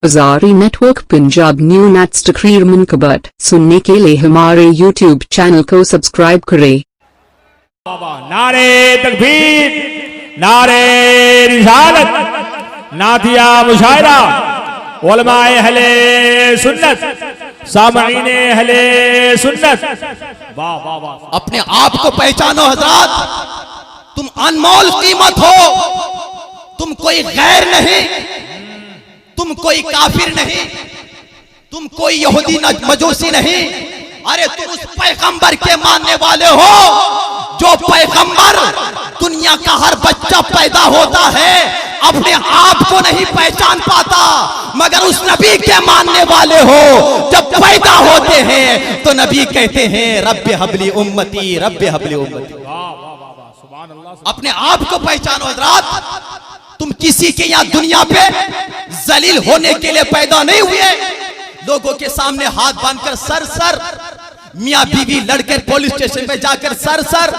अज़ारी network Punjab new nets तकरीर मुनकबत सुनने के लिए हमारे YouTube चैनल को सब्सक्राइब करें। नारे तकबीर, नारे रिसालत, नातिया मुशायरा, उलमाए अहले सुन्नत, सामईने अहले सुन्नत। वाह वाह वाह। अपने आप को पहचानो हजरात, तुम अनमोल कीमत हो, तुम कोई गैर नहीं, तुम कोई काफिर नहीं, तुम कोई यहूदी मजूसी नहीं। अरे तुम उस पैगंबर के मानने वाले हो जो पैगंबर दुनिया का हर बच्चा पैदा होता है अपने आप को नहीं पहचान पाता, मगर उस नबी के मानने वाले हो जब पैदा होते हैं तो नबी कहते हैं रब्बे हबली उम्मती, रब्बे हबली उम्मती। अपने आप को पहचानो हजरात, तुम किसी के यहाँ दुनिया पे जलील होने के लिए पैदा नहीं हुए। लोगों के सामने हाथ बांधकर सर सर, मियाँ बीवी लड़कर पुलिस स्टेशन पे जाकर सर सर,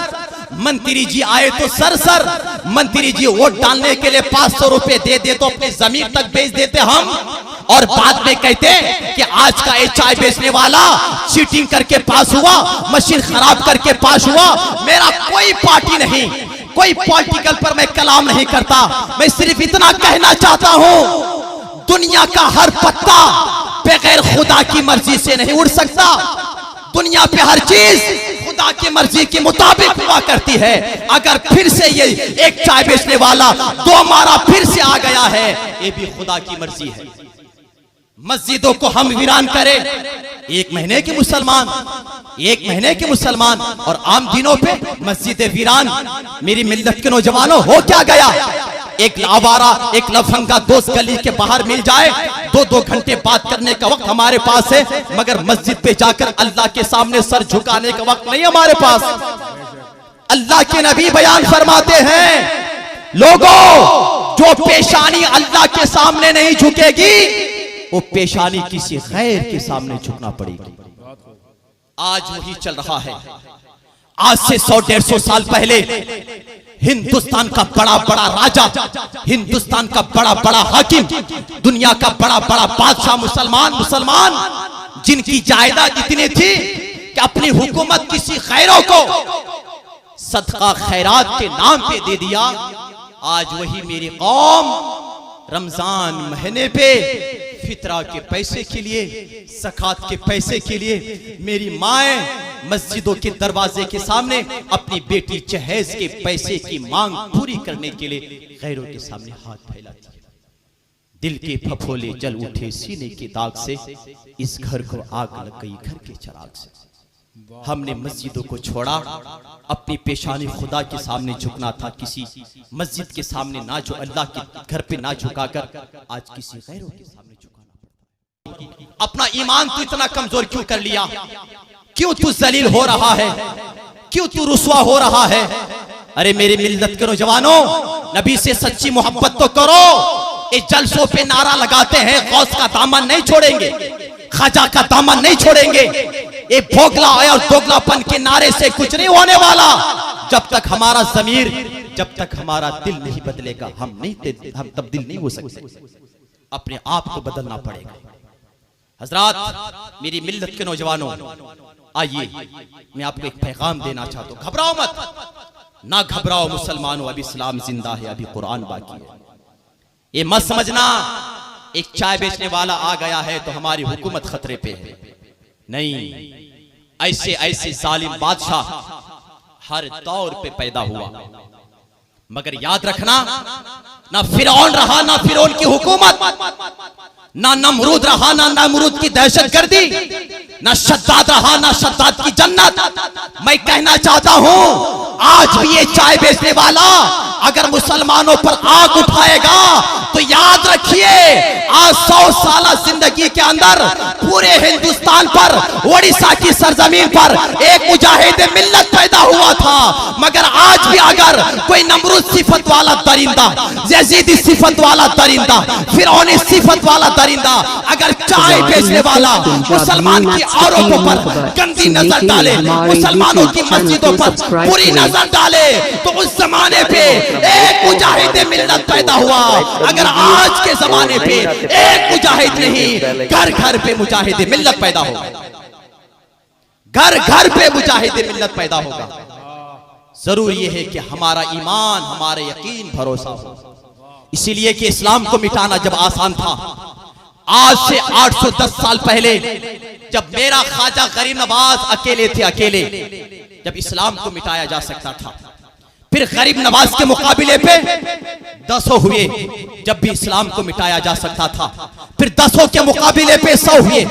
मंत्री जी आए तो सर सर, मंत्री जी वोट डालने के लिए 500 रुपए दे दे तो अपनी जमीन तक बेच देते हम, और बाद में कहते कि आज का ये चाय बेचने वाला चीटिंग करके पास हुआ, मशीन खराब करके पास हुआ। मेरा कोई पार्टी नहीं, कोई पॉलिटिकल पर मैं कलाम नहीं करता, मैं सिर्फ इतना कहना चाहता हूं दुनिया का हर पत्ता बगैर खुदा की मर्जी से नहीं उड़ सकता। दुनिया पे हर चीज खुदा की मर्जी के मुताबिक हुआ करती है। अगर फिर से ये एक चाय बेचने वाला दोबारा फिर से आ गया है, ये भी खुदा की मर्जी है। मस्जिदों को हम वीरान करें, एक महीने के मुसलमान, एक महीने के मुसलमान, और आम दिनों पे मस्जिद वीरान। मेरी मिल्लत के नौजवानों, हो क्या गया? एक आवारा, एक लफंगा दोस्त गली के बाहर मिल जाए, 2-2 घंटे बात करने का वक्त हमारे पास है, मगर मस्जिद पे जाकर अल्लाह के सामने सर झुकाने का वक्त नहीं हमारे पास। अल्लाह के नबी बयान फरमाते हैं, लोगों जो पेशानी अल्लाह के सामने नहीं झुकेगी वो पेशानी किसी गैर के सामने झुकना पड़ेगी। आज वही चल रहा है। आज से 100-150 साल पहले हिंदुस्तान का बड़ा बड़ा राजा, हिंदुस्तान का बड़ा बड़ा हाकिम, दुनिया का बड़ा बड़ा बादशाह, मुसलमान जिनकी जायदाद इतनी थी कि अपनी हुकूमत किसी गैरों को सदका खैरात के नाम पे दे दिया। आज वही मेरी कौम रमजान महीने पे फितरा के पैसे के लिए, ज़कात के पैसे के लिए मेरी माएं मस्जिदों के दरवाजे के सामने अपनी बेटी जहेज के पैसे की मांग पूरी करने के लिए गैरों के सामने हाथ फैलाती है। दिल के फफोले जल उठे सीने के दाग से, इस घर को आग लग गई घर के चिराग से। हमने मस्जिदों को छोड़ा, अपनी पेशानी खुदा के सामने झुकना था, किसी मस्जिद के सामने ना, जो अल्लाह के घर पे ना झुकाकर आज किसी गैरों के सामने झुकाना। अपना ईमान तू इतना कमजोर क्यों कर लिया? क्यों तू जलील हो रहा है? क्यों तू रुसवा हो रहा है? अरे मेरी मिल्लत के नौजवानों, नबी से सच्ची मोहब्बत तो करो। ये जलसों पे नारा लगाते हैं गौस का दामन नहीं छोड़ेंगे, ख्वाजा का दामन नहीं छोड़ेंगे। ये भोगला और दोगलापन के नारे से कुछ नहीं होने वाला। जब तक हमारा ज़मीर, जब तक हमारा दिल नहीं बदलेगा, हम तब्दील नहीं हो सकते। अपने आप को बदलना पड़ेगा। हजरात, मेरी मिल्लत के नौजवानों, आइए मैं आपको एक पैगाम देना चाहता हूं। घबराओ मत, ना घबराओ मुसलमानों, अभी इस्लाम जिंदा है, अभी कुरान बाकी है। ये मत समझना एक चाय बेचने वाला आ गया है तो हमारी हुकूमत खतरे पे है। नहीं, ऐसे ऐसे जालिम बादशाह हर दौर पे पैदा हुआ, मगर याद रखना, ना फिरौन रहा ना फिरौन की हुकूमत, ना नमरूद रहा ना नमरूद की दहशतगर्दी, ना शद्दाद रहा ना शद्दाद की जन्नत। मैं कहना चाहता हूं, आज भी ये चाय बेचने वाला अगर मुसलमानों पर आग उठाएगा तो याद रखिए, आज 100 साल जिंदगी के अंदर पूरे हिंदुस्तान पर, ओडिशा की सरजमीन पर एक मुजाहिद मिल्लत पैदा हुआ था। मगर आज भी अगर कोई नमरूद सिफत वाला दरिंदा, यजीदी सिफत वाला दरिंदा, फिरौनी सिफत वाला दरिंदा अगर चाय बेचने वाला मुसलमान की औरतों पर गंदी नजर डाले, मुसलमानों की मस्जिदों पर बुरी नजर डाले, तो उस जमाने पे एक मुजाहिद मिल्लत पैदा हुआ। अगर आज के जमाने पे एक मुजाहिद नहीं, घर घर पे मुजाहिद मिल्लत पैदा होगा, घर घर पे मुजाहिद मिल्लत पैदा होगा। जरूर यह है कि हमारा ईमान, हमारा यकीन, भरोसा हो। इसीलिए कि इस्लाम को मिटाना जब आसान था, आज से 810 साल पहले जब मेरा ख्वाजा गरीब नवाज अकेले थे, अकेले जब इस्लाम को मिटाया जा सकता था, फिर गरीब नवाज के मुकाबले पे 10 हुए जब भी इस्लाम को मिटाया जा सकता था, फिर 10 के मुकाबले पे 100 हुए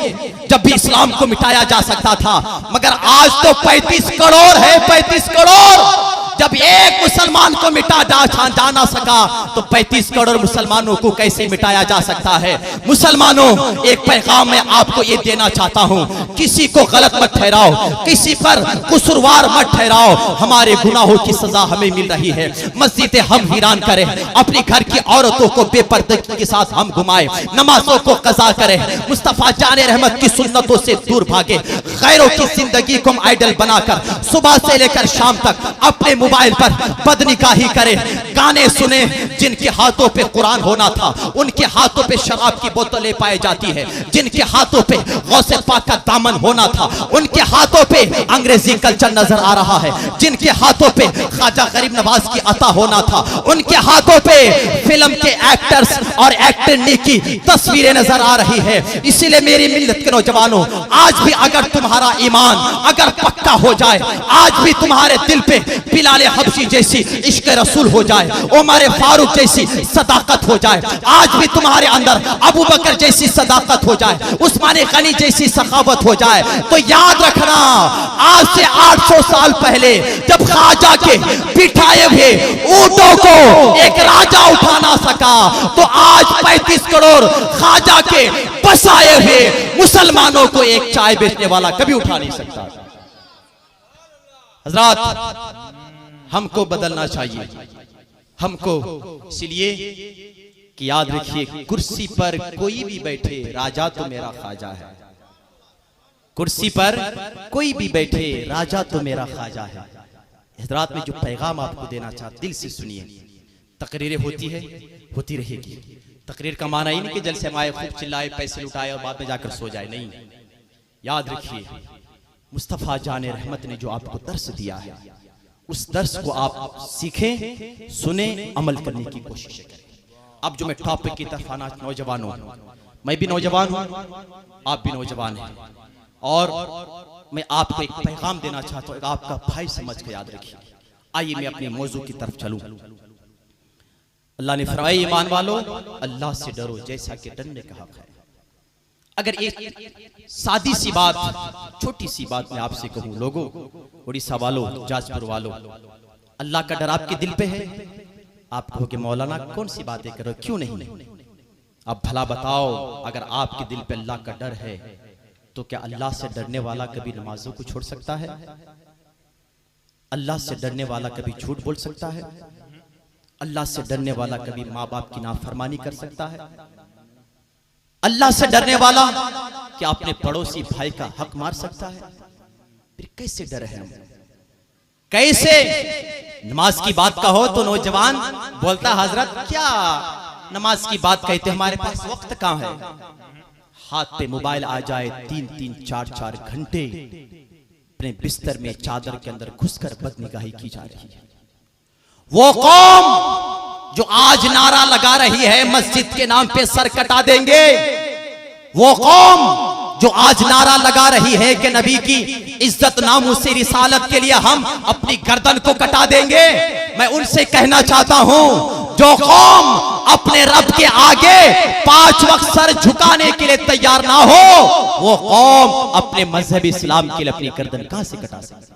जब भी इस्लाम को मिटाया जा सकता था। मगर आज तो 35 करोड़ है, 35 करोड़। जब एक मुसलमान को मिटा जा ना सका तो 35 करोड़ मुसलमानों को कैसे मिटाया जा सकता है। मुसलमानों, एक पैगाम मैं आपको ये देना चाहता हूँ, किसी को गलत मत ठहराओ, किसी पर कसूरवार मत ठहराओ। हमारे गुनाहों की सजा हमें मिल रही है। मस्जिदें हम वीरान करें, अपनी घर की औरतों को बेपर्दगी के साथ हम घुमाएं, नमाजों को कज़ा करें, मुस्तफा जाने रहमत की सुन्नतों से दूर भागे, गैरों की जिंदगी को आइडल बनाकर सुबह से लेकर शाम तक अपने मोबाइल पर बदनिगाही करें, गाने सुने। जिनके हाथों पे कुरान होना था उनके हाथों पे शराब की बोतलें पाई जाती है, जिनके हाथों पे गौसे पाक का दामन होना था उनके हाथों पे अंग्रेजी कल्चर नजर आ रहा है, जिनके हाथों पे ख्वाजा गरीब नवाज की अता होना था उनके हाथों पे फिल्म के एक्टर्स और एक्टरनी की तस्वीरें नजर आ रही है। इसीलिए मेरी मिल्लत के नौजवानों, आज भी अगर तुम्हारा ईमान अगर पक्का हो जाए, आज भी तुम्हारे दिल पे बिलाल हबशी जैसी इश्क रसूल हो जाए, उमर फारूक जैसी सदाकत हो जाए, आज भी तुम्हारे अंदर अबू बकर जैसी सदाकत हो जाए, उस्मान गनी जैसी सखावत हो जाए, तो याद रखना आज से 800 साल पहले जब ख्वाजा के बिठाए हुए ऊंटों को एक राजा उठा ना सका, तो आज 35 करोड़ ख्वाजा के बसाए हुए मुसलमानों को एक चाय बेचने वाला कभी उठा नहीं सकता। हजरात, हमको बदलना चाहिए, हमको। इसलिए कि याद रखिए, कुर्सी पर कोई भी बैठे, राजा तो मेरा ख्वाजा है। कुर्सी पर कोई भी बैठे, राजा तो मेरा ख्वाजा है। हजरात, में जो पैगाम आपको देना चाहता, दिल से सुनिए। तकरीरें होती है, होती रहेगी। तकरीर का माना ही नहीं कि जलसे में आए, खूब चिल्लाए, पैसे लुटाए और बाद में जाकर सो जाए, नहीं। याद रखिए, मुस्तफा जाने रहमत ने जो आपको दर्स दिया है, उस दर्स को आप सीखें, सुने, अमल करने की कोशिश करें। अब जो मैं टॉपिक की तरफ आना, नौजवानों, मैं भी नौजवान हूं, आप भी नौजवान हैं, और मैं आपको एक पैगाम देना चाहता हूं, आपका भाई समझ के याद रखिए। आइए मैं अपने मौजू की तरफ चलूं। अल्लाह ने फरमाया, ईमान वालों, अल्लाह से डरो जैसा कि डरने का हक है। अगर एक सादी सी बात, छोटी सी बात मैं आपसे कहूं, लोगों, उड़ीसा वालों, जाजपुर वालों, अल्लाह का डर आपके दिल पे है? आप कहो कि मौलाना कौन सी बातें करो, क्यों नहीं? अब भला बताओ, अगर आपके दिल पे अल्लाह का डर है तो क्या अल्लाह से डरने वाला कभी नमाजों को छोड़ सकता है? अल्लाह से डरने वाला कभी झूठ बोल सकता है? अल्लाह से डरने वाला कभी माँ बाप की नाफरमानी कर सकता है? अल्लाह से डरने वाला क्या अपने पड़ोसी भाई का हक मार सकता है? फिर कैसे डर है हम? कैसे? नमाज की बात का हो तो नौजवान बोलता, हजरत क्या नमाज की बात कहते, हमारे पास वक्त कहां है? हाथ पे मोबाइल आ जाए, 3-3, 4-4 घंटे अपने बिस्तर में चादर के अंदर घुसकर बदनिगाही की जा रही है। वो कौम जो आज नारा लगा रही है मस्जिद के नाम पे सर कटा देंगे, वो कौम जो आज नारा लगा रही है कि नबी की इज्जत नामूस रिसालत के लिए हम अपनी गर्दन को कटा देंगे, मैं उनसे कहना चाहता हूं, जो कौम अपने रब के आगे 5 वक्त सर झुकाने के लिए तैयार ना हो, वो कौम अपने मजहब इस्लाम के लिए अपनी गर्दन कहां से कटा सकती?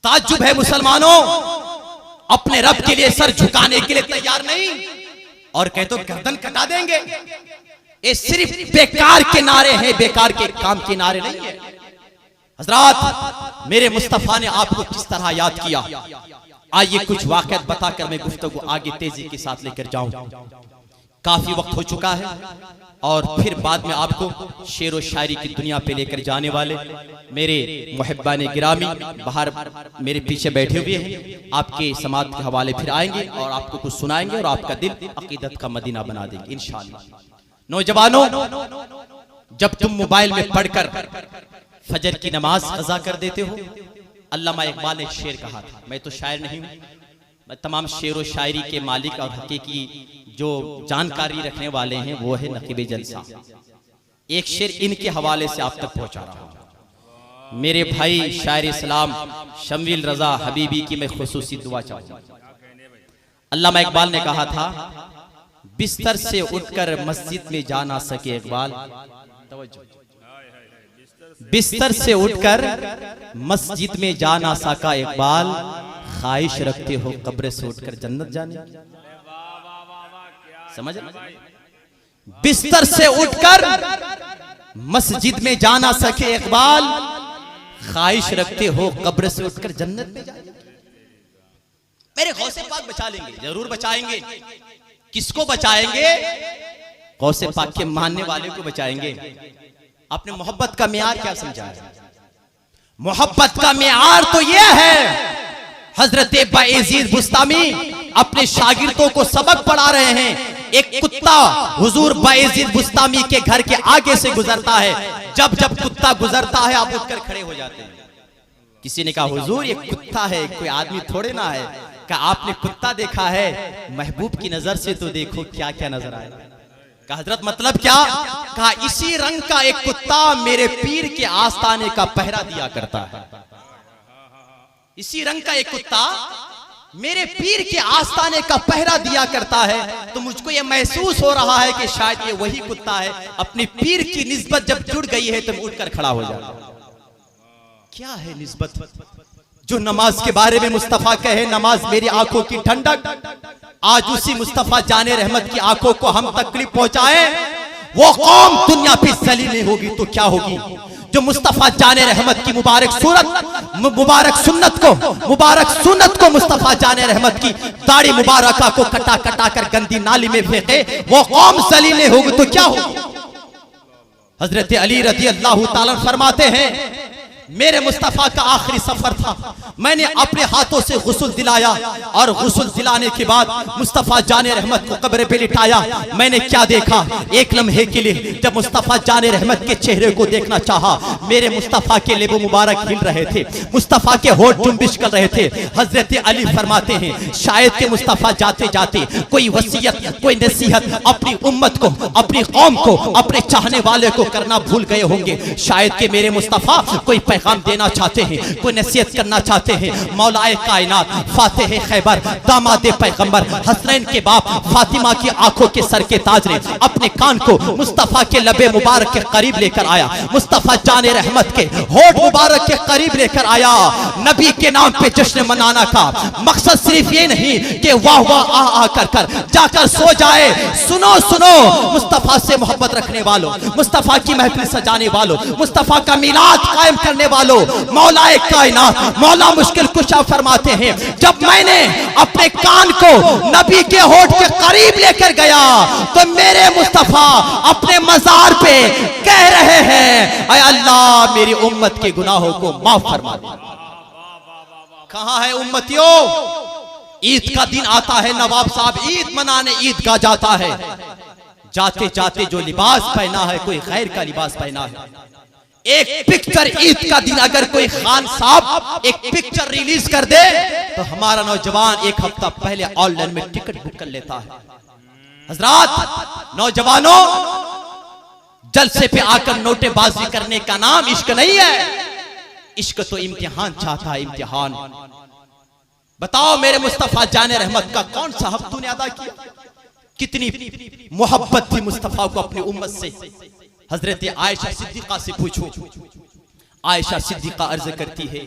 ताज्जुब है मुसलमानों, अपने रब के लिए सर झुकाने के लिए तैयार नहीं, और कहे तो गर्दन कटा देंगे। ये सिर्फ बेकार के नारे हैं, बेकार के काम के नारे नहीं है। हजरात, मेरे मुस्तफा ने आपको किस तरह याद किया, आइए कुछ वाकयात बताकर मैं गुफ्तगू आगे तेजी के साथ लेकर जाऊं। काफी वक्त हो चुका है और फिर बाद में आपको शेर व शायरी की दुनिया पे लेकर जाने वाले मेरे मुहिब्बान गिरामी बाहर मेरे पीछे बैठे हुए हैं, आपके समात के हवाले फिर आएंगे और आपको कुछ सुनाएंगे और आपका दिल अकीदत का मदीना बना देंगे इंशाअल्लाह। नौजवानों, जब तुम मोबाइल में पढ़कर फजर की नमाज कज़ा कर देते हो, अल्लामा इकबाल ने एक शेर कहा था, मैं तो शायर नहीं हूं, मैं तमाम शेर व शायरी के मालिक और हकीकी जो जानकारी रखने वाले हैं वो है नकीब जलसा। एक शेर इनके हवाले से आप तक पहुंचा रहा हूं। मेरे भाई शायर इस्लाम शमील रजा हबीबी की मैं खुसूसी दुआ चाहूंगा। अल्लामा इकबाल ने कहा था, बिस्तर से उठकर मस्जिद में जा ना सके इकबाल, बिस्तर से उठकर मस्जिद में जा ना सका इकबाल, ख्वाहिश रखते हो कब्र से उठकर जन्नत जाने। समझ? बिस्तर से उठकर मस्जिद में जा ना सके इकबाल, ख्वाहिश रखते हो कब्र से उठकर जन्नत में जाने। मेरे गौसे पाक बचा लेंगे, जरूर बचाएंगे। किसको बचाएंगे? गौसे पाक के मानने वाले को बचाएंगे। आपने मोहब्बत का मियार क्या समझा है? मोहब्बत का मियार तो यह है, हजरत बायजीद बुस्तामी अपने शागिर्दों को सबक पढ़ा रहे हैं। एक कुत्ता हुजूर बायजीद बुस्तामी के घर के आगे से गुजरता है, जब जब कुत्ता गुजरता है आप उठकर खड़े हो जाते हैं। किसी ने कहा, हुजूर ये कुत्ता है, कोई आदमी थोड़े ना है। कहा, आपने कुत्ता देखा है, महबूब की नजर से तो देखो क्या क्या नजर आए। कहा, हजरत मतलब क्या? कहा, इसी रंग का एक कुत्ता मेरे पीर के आस्थाने का पहरा दिया करता है। इसी रंग का एक कुत्ता मेरे पीर के आस्थाने का पहरा दिया करता है। तो मुझको यह महसूस हो रहा है कि शायद ये वही कुत्ता है। अपने पीर की निस्बत जब जुड़ गई है तो उठकर खड़ा हो जाए। क्या है निस्बत? जो नमाज के बारे में मुस्तफा कहे, नमाज मेरी आंखों की ठंडक, आज उसी मुस्तफा जाने रहमत की आंखों को हम तकलीफ पहुंचाए। वो कौम दुनिया पे जलील नहीं होगी तो क्या होगी? जो मुस्तफा जाने रहमत की मुबारक सुन्नत को मुस्तफा जाने रहमत की दाढ़ी मुबारका को कटा कटा कर गंदी नाली में फेंके, वो कौम जलील नहीं होगी तो क्या होगी? हजरत अली रज़ी अल्लाह ताला फरमाते हैं, मेरे मुस्तफा का आखिरी सफर था, मैंने अपने हाथों से गुस्ल दिलाया और गुस्ल दिलाने के बाद मुस्तफा जाने रहमत को कब्र पे लिटाया। मैंने क्या देखा? एक लम्हे के लिए जब मुस्तफा जाने रहमत के चेहरे को देखना चाहा, मेरे मुस्तफा के लेबो मुबारक हिल रहे थे, मुस्तफा के होठ जुम्बिश कर रहे थे। हजरत अली फरमाते हैं, शायद के मुस्तफा जाते जाते कोई वसीयत, कोई नसीहत अपनी उम्मत को, अपनी कौम को, अपने चाहने वाले को करना भूल गए होंगे। शायद के मेरे मुस्तफा कोई पैगाम देना चाहते हैं, कोई नसीहत करना चाहते हैं। मौलाए कायनात फातिह खैबर दामाद पैगंबर हसनैन के बाप फातिमा की आंखों के सर के ताज ने अपने कान को मुस्तफा के लबे मुबारक के करीब लेकर आया, मुस्तफा जाने रहमत के होठ मुबारक के करीब लेकर आया। नबी के नाम पे जश्न मनाना का मकसद सिर्फ ये नहीं कि वाह वाह आ कर कर जाकर सो जाए। सुनो सुनो, मुस्तफा से मोहब्बत रखने वालों, मुस्तफा की महफिल सजाने वालों, मुस्तफा का मिलाद कायम करने वालों, मौलाए कायनात मौला मुश्किल कुशा फरमाते हैं, जब मैंने अपने कान को नबी के होठ के करीब लेकर गया तो मेरे मुस्तफा अपने मजार पे कह रहे हैं, ऐ अल्लाह मेरी उम्मत के गुनाहों को माफ फरमा दे। कहां है उम्मतियों? ईद का दिन आता है, नवाब साहब ईद मनाने ईदगाह जाता है। जाते जाते जो लिबास पहना है कोई गैर का लिबास पहना है। एक पिक्चर ईद का दिन अगर कोई खान साहब एक पिक्चर रिलीज कर दे तो हमारा नौजवान एक हफ्ता पहले ऑनलाइन में टिकट बुक कर लेता है। हजरात नौजवानों, जलसे पे आकर नोटेबाजी करने का नाम इश्क नहीं है। इश्क तो इम्तिहान चाहता है, इम्तिहान। बताओ मेरे मुस्तफा जाने रहमत का कौन सा हक तूने अदा किया? कितनी मोहब्बत थी मुस्तफा को अपनी उम्मत से। हजरत आयशा सिद्दीका से पूछो। आयशा सिद्दीका अर्ज करती है,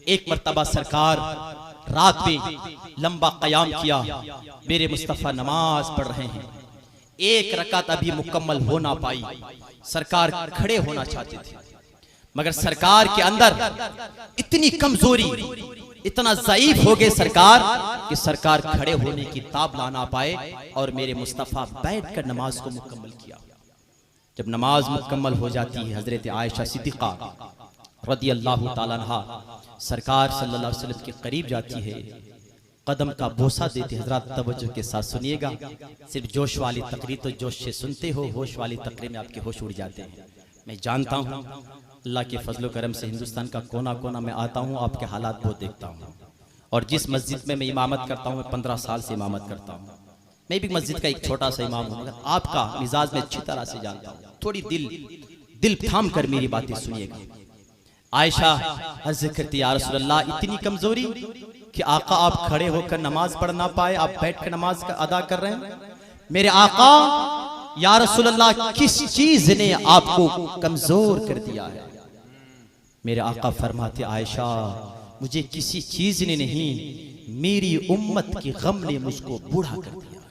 एक मर्तबा सरकार रात में लंबा कयाम किया, मेरे मुस्तफा नमाज पढ़ रहे हैं, एक रकात अभी मुकम्मल हो ना पाई। सरकार खड़े होना चाहते थे, मगर सरकार के अंदर इतनी कमजोरी, इतना ज़ईफ हो गए सरकार कि सरकार खड़े होने की ताब ला ना पाए और मेरे मुस्तफ़ा बैठकर नमाज को मुकम्मल किया। जब नमाज मुकम्मल हो जाती है, हजरत आयशा सिद्दीक़ा रज़ी अल्लाह ताला अन्हा सरकार सल्लल्लाहु अलैहि वसल्लम के करीब जाती है, कदम का बोसा देती। हजरत तवज्जो के साथ सुनिएगा, सिर्फ जोश वाली तकरीर तो जोश से सुनते हो, होश वाली तकरीर में आपके होश उड़ जाते हैं। मैं जानता हूँ अल्लाह के फजलो करम से हिंदुस्तान का कोना कोना में आता हूँ, आपके हालात बहुत देखता हूँ। और जिस मस्जिद में मैं इमामत करता हूँ, मैं 15 साल से इमामत करता हूँ। मैं भी मस्जिद का एक छोटा सा इमाम हूँ, मगर आपका मिजाज में अच्छी तरह से जानता हूँ। थोड़ी दिल थाम कर मेरी बातें सुनिएगा। आयशा अर्ज़ करती, या रसूल अल्लाह, इतनी कमजोरी कि आका आप खड़े होकर नमाज पढ़ ना पाए, आप बैठ कर नमाज का अदा कर रहे हैं। मेरे आका या रसूल अल्लाह, किस चीज ने आपको कमजोर कर दिया है? मेरे आका फरमाते, आयशा मुझे किसी चीज ने नहीं, मेरी उम्मत के गम ने मुझको बूढ़ा कर दिया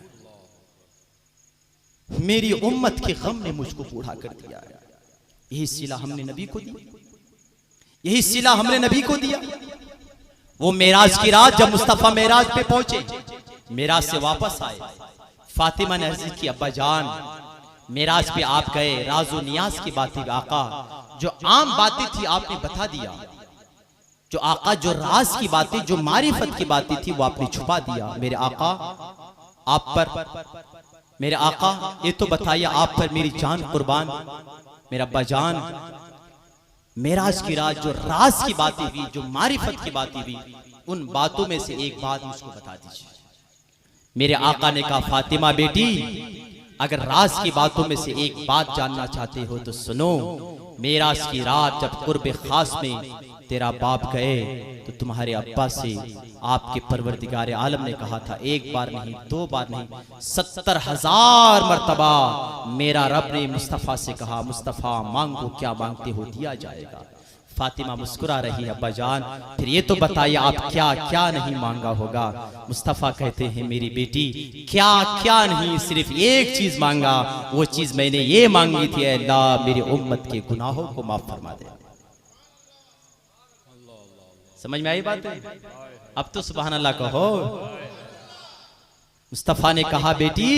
है। मेरी उम्मत के गम ने मुझको बूढ़ा कर दिया है। यही सिला हमने नबी को दी, यही सिला हमने नबी को दिया। वो मेराज की रात जब मुस्तफा मेराज पे पहुंचे, मेराज से वापस आए, फातिमा ने अर्ज़ की, अब्बा जान मेराज पे आप गए, राजो नियाज की बातें आका, जो आम बातें थी आपने बता दिया। जो आका जो राज की बातें, जो मारिफत की बातें थी, वो आपने छुपा दिया। मेरे आका आप पर, मेरे आका ये तो बताइए, आप पर मेरी जान कुर्बान। मेरा अब्बा जान, मेराज की रात जो राज की बातें हुई, जो मारिफत की बातें हुई, उन बातों में से एक बात मुझको बता दीजिए। मेरे आका ने कहा, फातिमा बेटी, अगर राज की बातों में से एक बात जानना चाहते हो तो सुनो। मेराज की रात जब कुर्ब खास में तेरा बाप गए, तो तुम्हारे अब्बा से आपके परवरदिगार आलम ने कहा था, एक बार नहीं, 2 बार नहीं, 70,000 मर्तबा मेरा रब ने मुस्तफ़ा से कहा, मुस्तफ़ा मांगो, क्या मांगते हो दिया जाएगा। फातिमा मुस्कुरा रही, अब्बा जान फिर ये तो बताइए आप क्या क्या नहीं मांगा होगा। मुस्तफ़ा कहते हैं, मेरी बेटी क्या क्या नहीं, सिर्फ एक चीज मांगा। वो चीज मैंने ये मांगी थी, अल्लाह मेरी उम्मत के गुनाहों को माफ फरमा दे। समझ में आई बात है? अब तो सुभान अल्लाह कहो। मुस्तफ़ा ने कहा, बेटी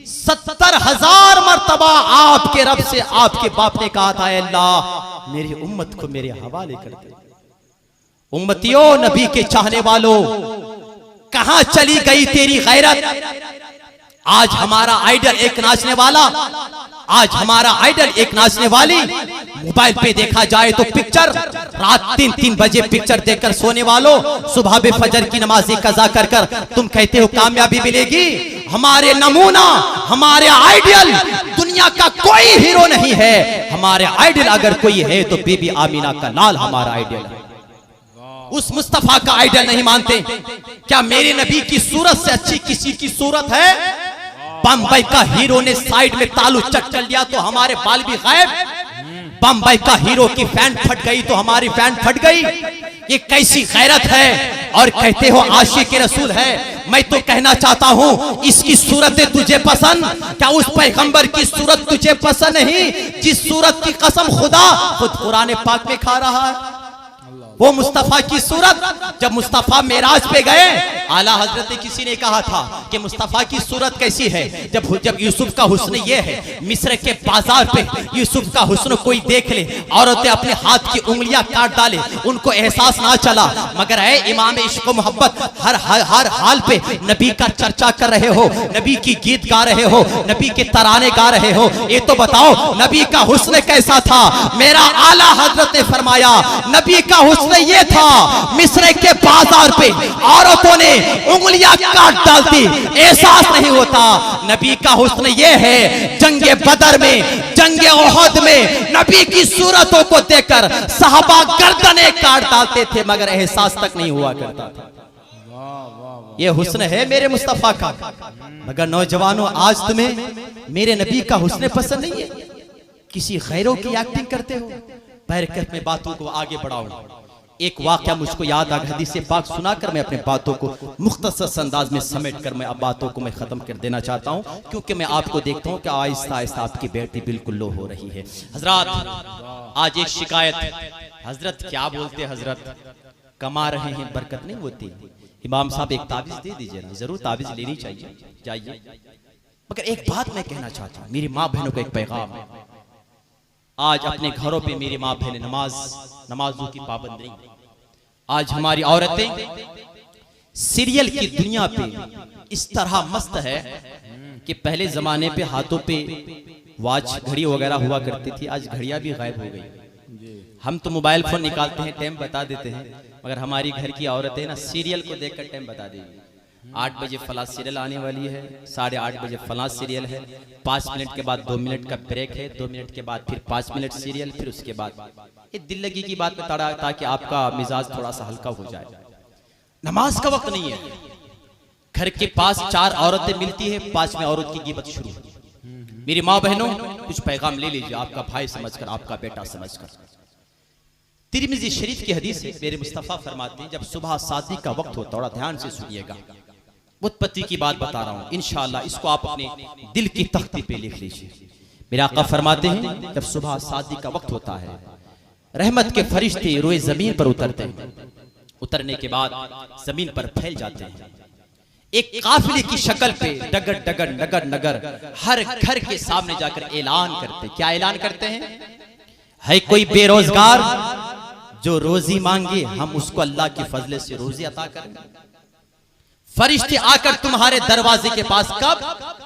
70,000 मर्तबा आपके रब से आपके बाप ने कहा था, अल्लाह मेरी उम्मत को मेरे हवाले कर दे। उम्मतियों, नबी के चाहने वालों, कहां चली गई तेरी गैरत? आज हमारा आइडल एक नाचने वाला, आज हमारा आइडल एक नाचने वाली। मोबाइल पे देखा जाए तो पिक्चर, रात 3-3 बजे पिक्चर देखकर सोने वालों, सुबह बे फजर की नमाज़ें कज़ा कर कर तुम कहते हो कामयाबी मिलेगी। हमारे नमूना, हमारे आइडियल, दुनिया का कोई हीरो नहीं है। हमारे आइडियल अगर कोई है तो बीबी आमीना का लाल हमारा आइडियल है। उस मुस्तफा का आइडियल नहीं मानते? क्या मेरे नबी की सूरत से अच्छी किसी की सूरत है? बम्बई का हीरो ने साइड में तालू चट कर लिया तो हमारे बाल भी गायब। बम्बई का हीरो की फैन फट गई तो हमारी फैन फट गई। ये कैसी गैरत है? और कहते हो आशिक रसूल है। मैं तो कहना चाहता हूँ, इसकी सूरतें तुझे पसंद? क्या उस पैगंबर की सूरत तुझे पसंद नहीं जिस सूरत की कसम खुदा खुद कुरान पाक में खा रहा है? वो मुस्तफा की सूरत। जब मुस्तफा मेराज पे गए, आला हजरत किसी ने कहा था कि मुस्तफा की सूरत कैसी है? जब यूसुफ का हुस्न ये है, मिस्र के बाजार पे यूसुफ का हुस्न कोई देख ले, औरतें अपने हाथ की उंगलियां काट डाले, उनको एहसास ना चला। मगर है इमाम इश्क व मोहब्बत हर हाल पे नबी का चर्चा कर रहे हो, नबी की गीत गा रहे हो, नबी के तराने गा रहे हो। ये तो बताओ नबी का हुस्न कैसा था? मेरा आला हजरत ने फरमाया, नबी का हुस्न ये था, मिस्र के बाजार पे औरतों ने उंगलियां काट डालती, एहसास नहीं होता। नबी का हुस्न ये है, जंगे बदर में, जंगे ओहद में नबी की सूरतों को देखकर सहाबा गर्दनें काट डालते थे, मगर एहसास तक नहीं हुआ करता था। ये हुस्न है मेरे मुस्तफा का। मगर नौजवानों, आज तुम्हें मेरे नबी का हुस्न पसंद नहीं है, किसी गैरों की एक्टिंग करते हो। बरकत में बातों को आगे बढ़ाओ। एक वाकया मुझको याद आ गया, हदीस पाक सुनाकर मैं अपने बातों को मुख्तसर अंदाज में समेट कर मैं अब बातों को मैं खत्म कर देना चाहता हूं, क्योंकि मैं आपको देखता हूं कि आहिस्ता आहिस्ता आपकी बैटरी बिल्कुल लो हो रही है। हजरत, आज एक शिकायत। हजरत क्या बोलते हजरत? कमा रहे हैं बरकत नहीं होती। इमाम साहब एक ताबीज दे दीजिए ना, जरूर ताबीज लेनी चाहिए, जाइए। मगर एक बात मैं कहना चाहता हूं, मेरी माँ बहनों को एक पैगाम है। आज अपने घरों पे मेरी माँ बहनें नमाजों की पाबंद नहीं। आज हमारी औरतें सीरियल की दुनिया पे इस तरह मस्त है कि पहले जमाने पे हाथों पे वॉच घड़ी वगैरह हुआ करती थी, आज घड़ियां भी गायब हो गई। हम तो मोबाइल फोन निकालते हैं, टाइम बता देते हैं, मगर हमारी घर की औरतें ना सीरियल को देखकर टाइम बता देगी। 8 बजे फला सीरियल आने वाली है, 8:30 बजे फला सीरियल है, 5 मिनट के बाद 2 मिनट का ब्रेक है, 2 मिनट के बाद फिर 5 मिनट सीरियल, फिर उसके बाद ये दिल लगी की बात बता रहा, ताकि आपका मिजाज थोड़ा सा हल्का हो जाए। नमाज का वक्त नहीं है, घर के पास 4 औरतें मिलती है, 5वें औरत की गिबत शुरू। मेरी माँ बहनों, कुछ पैगाम ले लीजिए, आपका भाई समझकर, आपका बेटा समझकर। तिरमिज़ी शरीफ की हदीस है, मेरे मुस्तफ़ा फरमाते हैं, जब सुबह शादी का वक्त हो, थोड़ा ध्यान से सुनिएगा, उत्पत्ति की बात बता रहा हूं, इंशाअल्लाह इसको आप अपने दिल की तख्ती पे लिख लीजिए। मेरे आका फरमाते हैं, जब सुबह शादी का वक्त होता है, रहमत के फरिश्ते रोए जमीन पर उतरते हैं, उतरने के बाद जमीन पर फैल जाते हैं, एक काफिले की शक्ल पे डगर डगर नगर नगर हर घर के सामने जाकर ऐलान करते। क्या ऐलान करते हैं? है कोई बेरोजगार जो रोजी मांगे, हम उसको अल्लाह की फजले से रोजी अता करें। फरिश्ते आकर तुम्हारे दरवाजे के पास कब?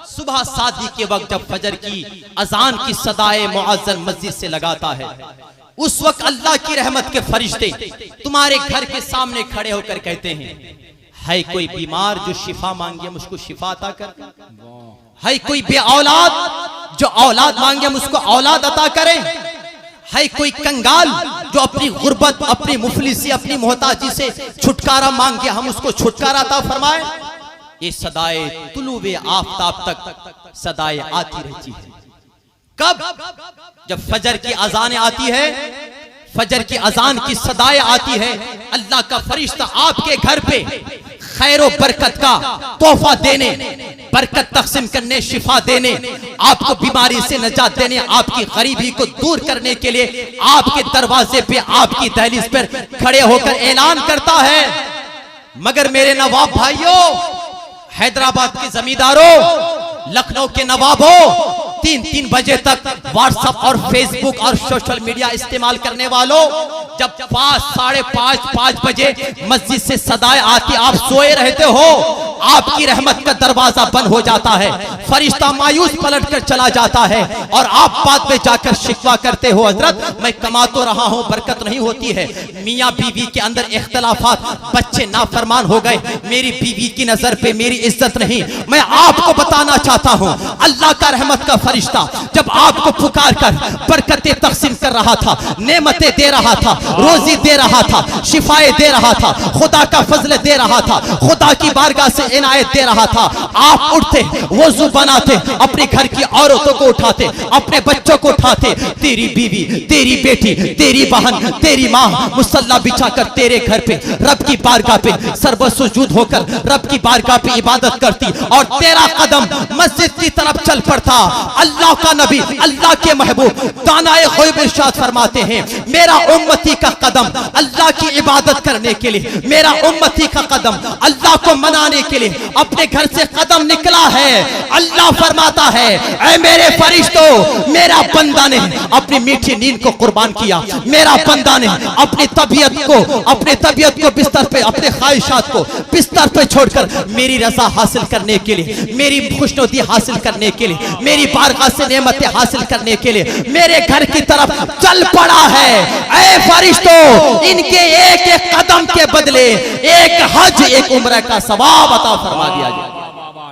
सुबह शादी के वक्त, जब फजर की अजान की सदाए मुअज्जन मस्जिद से लगाता है, उस वक्त अल्लाह की रहमत के फरिश्ते तुम्हारे घर के सामने खड़े होकर कहते हैं, है कोई बीमार जो शिफा मांगे, हम उसको शिफा अता करें। है कोई बे औलाद जो औलाद मांगे, हम उसको औलाद अता करें। है कोई कंगाल जो अपनी गुर्बत, अपनी मुफलिसी, अपनी मोहताजी से छुटकारा मांगे, हम उसको छुटकारा अता फरमाए। ये सदाए तुलुवे आफताब तक सदाए आती रहती है। कब? जब फजर की अजानें आती है, फजर की अजान की सदाएं आती है, अल्लाह का फरिश्ता आपके घर पे खैरो बरकत का तोहफा देने, बरकत तकसीम करने, शिफा देने, आपको बीमारी से नजात देने, आपकी गरीबी को दूर करने के लिए आपके दरवाजे पे, आपकी दहलीज पर खड़े होकर ऐलान करता है। मगर मेरे नवाब भाइयों, हैदराबाद के जमींदारों, लखनऊ के नवाबों, 3-3 बजे तक व्हाट्सएप और फेसबुक और सोशल मीडिया इस्तेमाल करने वालों, जब 5, 5:30, 5 बजे मस्जिद से सदाएं आती, आप सोए रहते हो, आपकी रहमत का दरवाजा बंद हो जाता है, फरिश्ता मायूस पलट कर चला जाता है, और आप बाद में जाकर शिकवा करते हो, हजरत मैं कमा तो रहा हूं, बरकत नहीं होती है, मियाँ बीवी के अंदर इख्तलाफात, बच्चे नाफरमान हो गए, मेरी बीवी की नजर पे मेरी इज्जत नहीं। मैं आपको बताना चाहता हूं, अल्लाह का रहमत का फरिश्ता जब आपको पुकार कर बरकतें तकसीम कर रहा था, नेमतें दे रहा था, रोजी दे रहा था, शिफाए दे रहा था, खुदा का फजल दे रहा था, खुदा की बारगाह से इनायत दे रहा था, आप उठते, वजू बनाते, अपने घर की औरतों को उठाते, अपने बच्चों को उठाते, तेरी बीवी, तेरी बेटी, तेरी बहन, तेरी माँ मुसल्ला बिछाकर तेरे घर पे रब की बारगाह पे सर्व सुजूद होकर रब की बारगाह पे इबादत करती, और तेरा कदम मस्जिद की तरफ चल पड़ता। अल्लाह का नबी, अल्लाह के महबूब दानाए ग़ैब इरशाद फरमाते हैं, मेरा उम्मती का कदम अल्लाह की इबादत करने के लिए, मेरा उम्मती का कदम अल्लाह को मनाने के लिए अपने घर से कदम निकला है। अल्लाह फरमाता है, ऐ मेरे फरिश्तों, मेरा बंदा ने अपनी मीठी नींद को कुर्बान किया, मेरा बंदा ने अपनी तबीयत को बिस्तर पे, अपने ख्वाहिशात को बिस्तर पे छोड़कर मेरी रजा हासिल करने के लिए, मेरी खुशनुदी हासिल करने के लिए, मेरी बारगाह से नेमतें हासिल करने के लिए मेरे घर की तरफ चल पड़ा है। ऐ फरिश्तों, इनके एक एक कदम के बदले एक हज, एक उम्र का सवाब अता फरमा दिया जाए।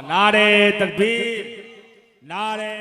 नारे तकबीर, नारे